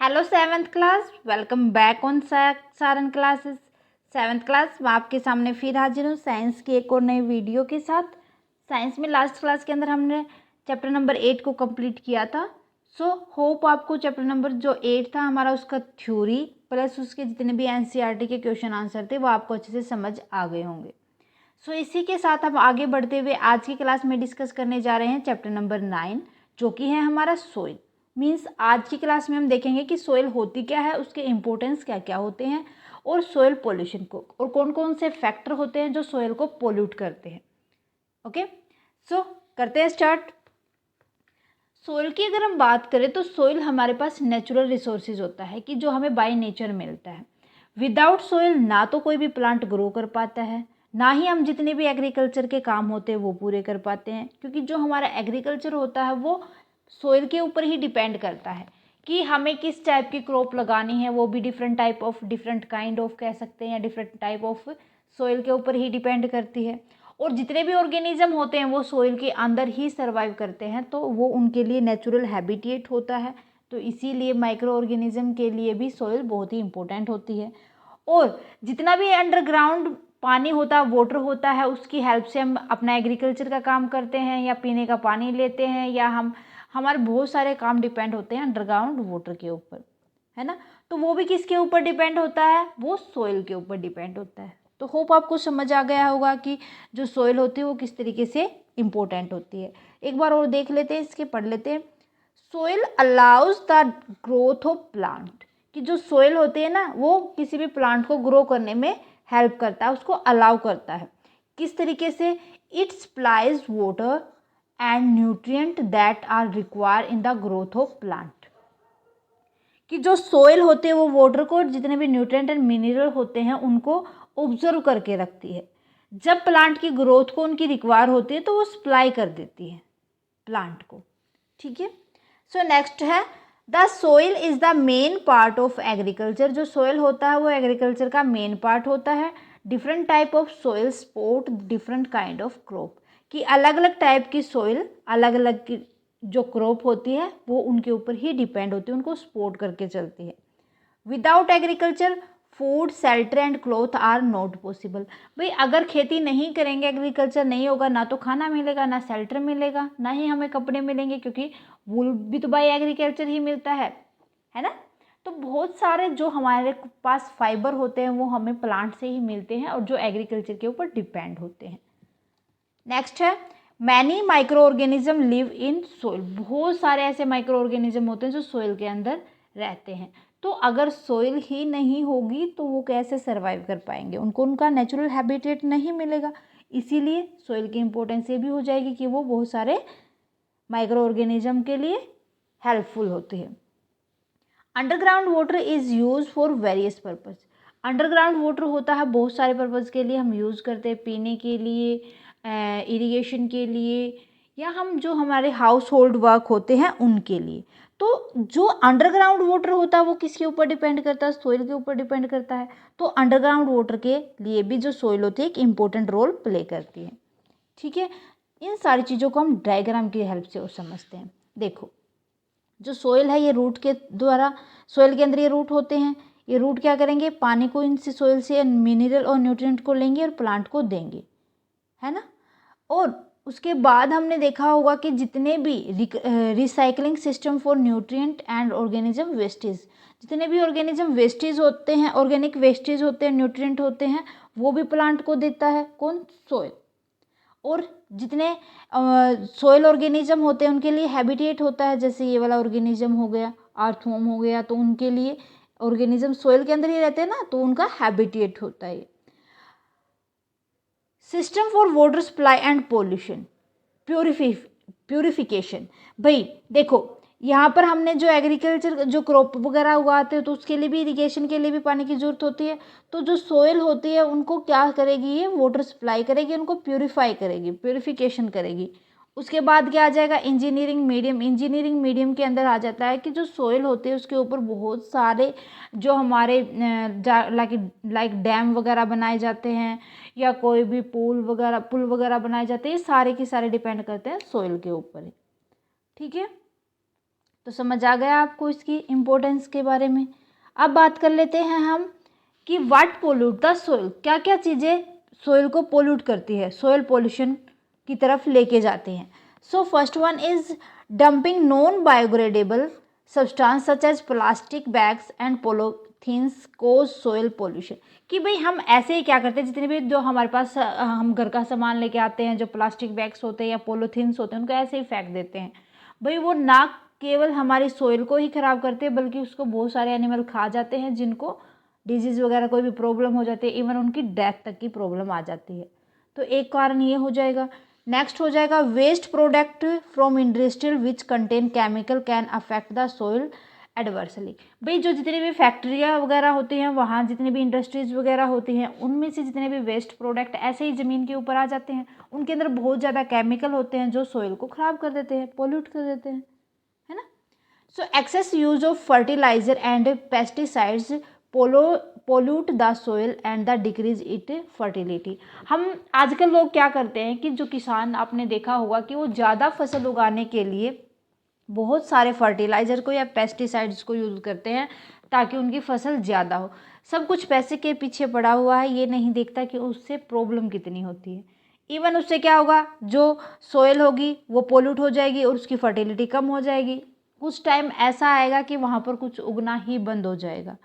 Hello seventh class, welcome back on Saran classes. Seventh class मैं आपके सामने फिर हाजिर हूँ साइंस की एक और नई वीडियो के साथ। साइंस में लास्ट क्लास के अंदर हमने चैप्टर नंबर 8 को कंप्लीट किया था। सो होप आपको चैप्टर नंबर जो 8 था हमारा, उसका थ्योरी प्लस उसके जितने भी एनसीईआरटी के क्वेश्चन आंसर थे वो आपको अच्छे से समझ आ गए होंगे। सो इसी के साथ हम आगे बढ़ते हुए आज की क्लास में डिस्कस करने जा रहे हैं चैप्टर नंबर 9, जो कि है हमारा सोइल। मीन्स आज की क्लास में हम देखेंगे कि सोइल होती क्या है, उसके इम्पोर्टेंस क्या क्या होते हैं, और सोइल पोल्यूशन को, और कौन कौन से फैक्टर होते हैं जो सोइल को पोल्यूट करते हैं। ओके, सो करते हैं स्टार्ट। सोइल की अगर हम बात करें तो सोइल हमारे पास नेचुरल रिसोर्सेज होता है कि जो हमें बाय नेचर मिलता है। विदाउट सोइल ना तो कोई भी प्लांट ग्रो कर पाता है, ना ही हम जितने भी एग्रीकल्चर के काम होते हैं वो पूरे कर पाते हैं, क्योंकि जो हमारा एग्रीकल्चर होता है वो सोइल के ऊपर ही डिपेंड करता है कि हमें किस टाइप की क्रॉप लगानी है। वो भी different type of, different kind of कह सकते हैं, या डिफरेंट टाइप ऑफ सोइल के ऊपर ही डिपेंड करती है। और जितने भी ऑर्गेनिज्म होते हैं वो सोइल के अंदर ही सर्वाइव करते हैं, तो वो उनके लिए नेचुरल हैबिटेट होता है। तो इसीलिए माइक्रो ऑर्गेनिज्म के लिए भी सोइल बहुत ही इंपॉर्टेंट होती है। और जितना भी अंडरग्राउंड पानी होता है, वाटर होता है, उसकी हेल्प से हम अपना एग्रीकल्चर का काम करते हैं, या पीने का पानी लेते हैं, या हमारे बहुत सारे काम डिपेंड होते हैं अंडरग्राउंड वाटर के ऊपर, है ना। तो वो भी किसके ऊपर डिपेंड होता है, वो सोइल के ऊपर डिपेंड होता है। तो होप आपको समझ आ गया होगा कि जो सोइल होती है वो किस तरीके से इम्पोर्टेंट होती है। एक बार और देख लेते हैं, इसके पढ़ लेते हैं। Soil allows the growth of plant, कि जो सोइल होती है ना वो किसी भी प्लांट को ग्रो करने में हेल्प करता है, उसको अलाउ करता है। किस तरीके से, it supplies water and nutrient that are required in the growth of plant, कि जो सोइल होते हैं वो वाटर को, जितने भी न्यूट्रिएंट एंड मिनरल होते हैं उनको ऑब्जर्व करके रखती है। जब प्लांट की ग्रोथ को उनकी रिक्वायर होती है तो वो सप्लाई कर देती है प्लांट को। ठीक है, सो नेक्स्ट है the soil is the main part of agriculture. जो सोइल होता है वो एग्रीकल्चर का मेन पार्ट होता है। Different type of soil support different kind of crop, कि अलग अलग टाइप की सोइल अलग अलग की जो क्रॉप होती है वो उनके ऊपर ही डिपेंड होती है, उनको सपोर्ट करके चलती है। Without agriculture food shelter and cloth are not possible. भाई अगर खेती नहीं करेंगे, एग्रीकल्चर नहीं होगा, ना तो खाना मिलेगा, ना शेल्टर मिलेगा, ना ही हमें कपड़े मिलेंगे, क्योंकि वूल भी तो बाई एग्रीकल्चर ही मिलता है ना। तो बहुत सारे जो हमारे पास फाइबर होते हैं वो हमें प्लांट से ही मिलते हैं और जो एग्रीकल्चर के ऊपर डिपेंड होते हैं। नेक्स्ट है many micro organism live in soil. बहुत सारे ऐसे माइक्रो ऑर्गेनिज्म होते हैं जो सोइल के अंदर रहते हैं। तो अगर सोइल ही नहीं होगी तो वो कैसे सर्वाइव कर पाएंगे, उनको उनका नेचुरल हैबिटेट नहीं मिलेगा। इसीलिए सोइल की इंपॉर्टेंस ये भी हो जाएगी कि वो बहुत सारे माइक्रो ऑर्गेनिज्म के लिए हेल्पफुल होती है। Underground water is use for various purpose. Underground water होता है बहुत सारे पर्पज़ के लिए हम यूज़ करते हैं, पीने के लिए, इरिगेशन के लिए, या हम जो हमारे हाउस होल्ड वर्क होते हैं उनके लिए। तो जो अंडरग्राउंड वाटर होता है वो किसके ऊपर डिपेंड करता है, सोइल के ऊपर डिपेंड करता है। तो अंडरग्राउंड वाटर के लिए भी जो सोइल होती है एक इम्पोर्टेंट रोल प्ले करती है। ठीक है, इन सारी चीज़ों को हम डायग्राम की हेल्प से और समझते हैं। देखो, जो सोइल है ये रूट के द्वारा, सोइल के अंदर ये रूट होते हैं, ये रूट क्या करेंगे, पानी को इनसे सोइल से मिनरल और न्यूट्रिएंट को लेंगे और प्लांट को देंगे, है ना। और उसके बाद हमने देखा होगा कि जितने भी recycling system for nutrient and organism wastage, जितने भी ऑर्गेनिज्म वेस्टेज होते हैं, ऑर्गेनिक वेस्टेज होते हैं, न्यूट्रिएंट होते हैं, वो भी प्लांट को देता है कौन, सोइल। और जितने सोइल ऑर्गेनिज्म होते हैं उनके लिए हैबिटेट होता है, जैसे ये वाला ऑर्गेनिज्म हो गया, अर्थवॉर्म हो गया, तो उनके लिए ऑर्गेनिज्म सोइल के अंदर ही रहते हैं ना, तो उनका हैबिटेट होता है। System for water supply and pollution, purification. भाई देखो, यहाँ पर हमने जो एग्रीकल्चर जो क्रॉप वगैरह उगाते हैं तो उसके लिए भी, इरिगेशन के लिए भी पानी की ज़रूरत होती है। तो जो सोइल होती है उनको क्या करेगी, ये वाटर सप्लाई करेगी, उनको प्यूरिफाई करेगी, प्यूरिफिकेशन करेगी। उसके बाद क्या आ जाएगा, इंजीनियरिंग मीडियम। इंजीनियरिंग मीडियम के अंदर आ जाता है कि जो सोइल होती है उसके ऊपर बहुत सारे जो हमारे लाइक डैम वगैरह बनाए जाते हैं, या कोई भी पुल वगैरह बनाए जाते हैं, ये सारे के सारे डिपेंड करते हैं सोइल के ऊपर ही। ठीक है, तो समझ आ गया आपको इसकी इम्पोर्टेंस के बारे में। अब बात कर लेते हैं हम कि व्हाट पोल्यूट द सोइल, क्या क्या चीज़ें सोइल को पोल्यूट करती है, सोइल पोल्यूशन की तरफ लेके जाते हैं। So first one is dumping non biodegradable substance such as plastic bags and polythenes cause soil pollution. कि भाई हम ऐसे ही क्या करते हैं, जितने भी जो हमारे पास हम घर का सामान लेके आते हैं, जो प्लास्टिक बैग्स होते हैं या पोलोथीन्स होते हैं, उनको ऐसे ही फेंक देते हैं। भाई वो ना केवल हमारी सोइल को ही ख़राब करते हैं, बल्कि उसको बहुत सारे एनिमल खा जाते हैं, जिनको डिजीज़ वगैरह कोई भी प्रॉब्लम हो जाती है, इवन उनकी डेथ तक की प्रॉब्लम आ जाती है। तो एक कारण ये हो जाएगा। नेक्स्ट हो जाएगा waste product from industrial which contain chemical can affect the soil adversely. भाई जो जितनी भी फैक्ट्रियाँ वगैरह होती हैं, वहाँ जितनी भी इंडस्ट्रीज वगैरह होती हैं, उनमें से जितने भी वेस्ट प्रोडक्ट ऐसे ही ज़मीन के ऊपर आ जाते हैं, उनके अंदर बहुत ज़्यादा केमिकल होते हैं जो सोइल को ख़राब कर देते हैं, पोल्यूट कर देते हैं, है ना। So excess use of fertiliser and pesticides pollute the soil and the decrease it fertility. हम आजकल लोग क्या करते हैं कि जो किसान, आपने देखा होगा कि वो ज़्यादा फसल उगाने के लिए बहुत सारे फर्टिलाइज़र को या पेस्टिसाइड्स को यूज़ करते हैं ताकि उनकी फसल ज़्यादा हो। सब कुछ पैसे के पीछे पड़ा हुआ है, ये नहीं देखता कि उससे प्रॉब्लम कितनी होती है। इवन उससे क्या होगा, जो सोइल होगी वो पोल्यूट हो जाएगी और उसकी फर्टिलिटी कम हो जाएगी। कुछ टाइम ऐसा आएगा कि वहाँ पर कुछ उगना ही बंद हो जाएगा।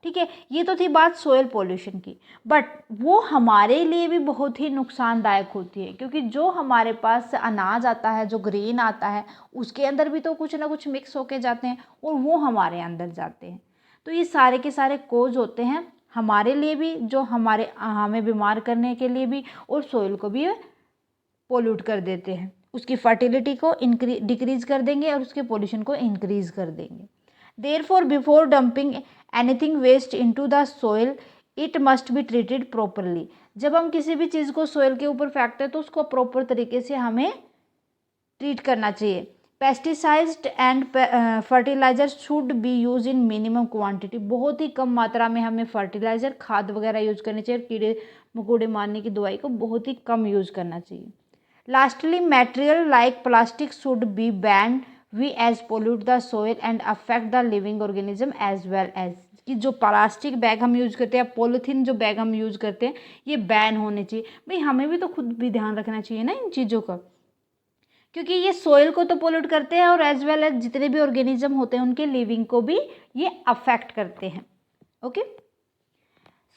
ठीक है, ये तो थी बात सोयल पोल्यूशन की, बट वो हमारे लिए भी बहुत ही नुकसानदायक होती है, क्योंकि जो हमारे पास अनाज आता है, जो ग्रेन आता है, उसके अंदर भी तो कुछ ना कुछ मिक्स होके जाते हैं और वो हमारे अंदर जाते हैं। तो ये सारे के सारे कोज होते हैं हमारे लिए भी, जो हमें बीमार करने के लिए भी, और सोइल को भी पोल्यूट कर देते हैं। उसकी फर्टिलिटी को डिक्रीज कर देंगे और उसके पोल्यूशन को इंक्रीज कर देंगे। Therefore, before dumping anything waste into the soil, it must be treated properly. जब हम किसी भी चीज़ को सोइल के ऊपर फेंकते हैं तो उसको प्रॉपर तरीके से हमें ट्रीट करना चाहिए। Pesticides and fertiliser should be use in minimum quantity. बहुत ही कम मात्रा में हमें फर्टिलाइजर, खाद वगैरह यूज करनी चाहिए। कीड़े मकोड़े मारने की दवाई को बहुत ही कम यूज करना चाहिए। Lastly, material like plastic should be banned we as pollute the soil and affect the living organism as well as. कि जो प्लास्टिक बैग हम यूज़ करते हैं, पॉलीथीन जो बैग हम यूज़ करते हैं, ये बैन होने चाहिए। भाई हमें भी तो खुद भी ध्यान रखना चाहिए ना इन चीज़ों का, क्योंकि ये सोइल को तो पोल्यूट करते हैं और एज वेल एज जितने भी ऑर्गेनिज्म होते हैं उनके लिविंग को भी ये अफेक्ट करते हैं। ओके,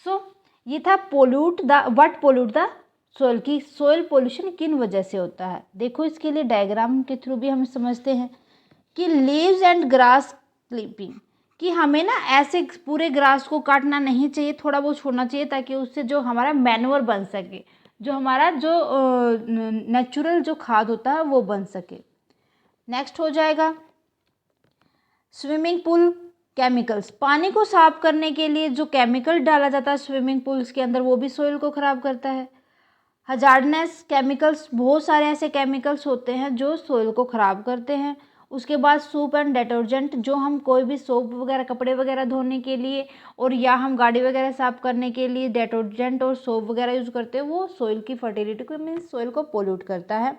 सो ये था pollute the what pollute the soil की सोइल पोल्यूशन किन वजह से होता है। देखो इसके लिए डायग्राम के थ्रू भी हम समझते हैं कि लीव्स एंड ग्रास क्लिपिंग, कि हमें ना ऐसे पूरे ग्रास को काटना नहीं चाहिए, थोड़ा बहुत छोड़ना चाहिए ताकि उससे जो हमारा मैन्योर बन सके, जो हमारा जो नेचुरल जो खाद होता है वो बन सके। नेक्स्ट हो जाएगा स्विमिंग पूल केमिकल्स। पानी को साफ करने के लिए जो केमिकल डाला जाता है स्विमिंग पूल्स के अंदर, वो भी सोइल को ख़राब करता है। हजार्डनेस केमिकल्स, बहुत सारे ऐसे केमिकल्स होते हैं जो सोइल को ख़राब करते हैं। उसके बाद सूप एंड डिटर्जेंट, जो हम कोई भी सोप वगैरह, कपड़े वगैरह धोने के लिए और या हम गाड़ी वगैरह साफ़ करने के लिए डिटर्जेंट और सोप वगैरह यूज़ करते हैं, वो सोइल की फर्टिलिटी को, मीन्स सोइल को पोल्यूट करता है।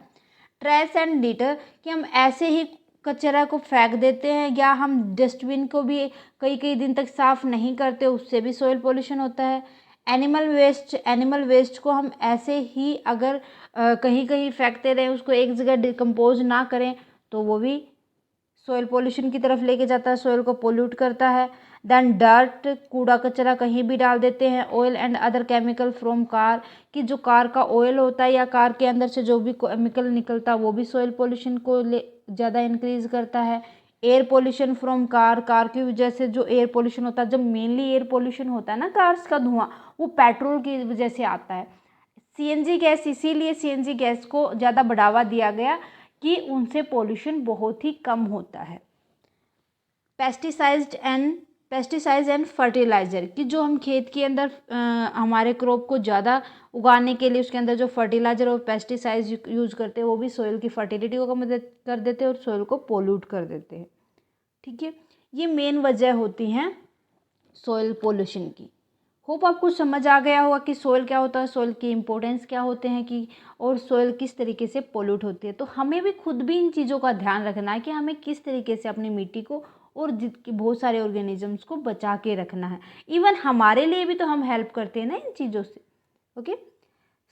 ट्रैश एंड लिटर, कि हम ऐसे ही कचरा को फेंक देते हैं या हम डस्टबिन को भी कई कई दिन तक साफ़ नहीं करते, उससे भी सोइल पोल्यूशन होता है। एनिमल वेस्ट को हम ऐसे ही अगर कहीं कहीं फेंकते रहें, उसको एक जगह डिकम्पोज ना करें, तो वो भी सोइल पोल्यूशन की तरफ लेके जाता है, सोइल को पोल्यूट करता है। देन डर्ट, कूड़ा कचरा कहीं भी डाल देते हैं। Oil and other chemical from car, कि जो कार का ऑयल होता है या कार के अंदर से जो भी केमिकल निकलता है वो भी सोइल पोल्यूशन को ज़्यादा इंक्रीज करता है। एयर पोल्यूशन फ्रॉम कार की वजह से जो एयर पोल्यूशन होता है, जब मेनली एयर पोल्यूशन होता है ना कार्स का धुआं, वो पेट्रोल की वजह से आता है। सीएनजी गैस, इसीलिए सीएनजी गैस को ज़्यादा बढ़ावा दिया गया कि उनसे पोल्यूशन बहुत ही कम होता है। पेस्टिसाइड्स एंड फर्टिलाइज़र, कि जो हम खेत के अंदर हमारे क्रॉप को ज़्यादा उगाने के लिए उसके अंदर जो फर्टिलाइज़र और पेस्टिसाइड्स यूज़ करते हैं, वो भी सोइल की फर्टिलिटी को कम कर देते हैं और सोइल को पोल्यूट कर देते हैं। ठीक है, ये मेन वजह होती हैं सोइल पोल्यूशन की। होप आपको समझ आ गया होगा कि सोइल क्या होता है, सोइल की इम्पोर्टेंस क्या होते हैं कि और सोइल किस तरीके से पोल्यूट होती है। तो हमें भी खुद भी इन चीज़ों का ध्यान रखना है कि हमें किस तरीके से अपनी मिट्टी को और बहुत सारे ऑर्गेनिजम्स को बचा के रखना है। इवन हमारे लिए भी तो हम हेल्प करते हैं ना इन चीज़ों से। ओके,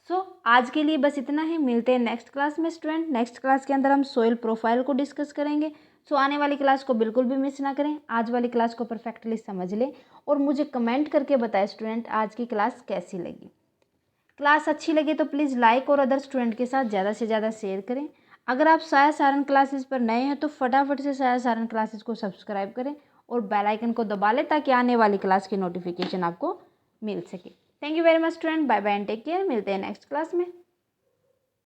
सो आज के लिए बस इतना ही। मिलते हैं नेक्स्ट क्लास में स्टूडेंट। नेक्स्ट क्लास के अंदर हम सोइल प्रोफाइल को डिस्कस करेंगे। सो आने वाली क्लास को बिल्कुल भी मिस ना करें। आज वाली क्लास को परफेक्टली समझ लें और मुझे कमेंट करके बताएं स्टूडेंट आज की क्लास कैसी लगी। क्लास अच्छी लगी तो प्लीज़ लाइक और अदर स्टूडेंट के साथ ज़्यादा से ज़्यादा शेयर करें। अगर आप साया सारन क्लासेस पर नए हैं तो फटाफट से साया सारन क्लासेस को सब्सक्राइब करें और बेल आइकन को दबा लें ताकि आने वाली क्लास की नोटिफिकेशन आपको मिल सके। Thank you very much student. Bye bye and take care. मिलते हैं नेक्स्ट क्लास में।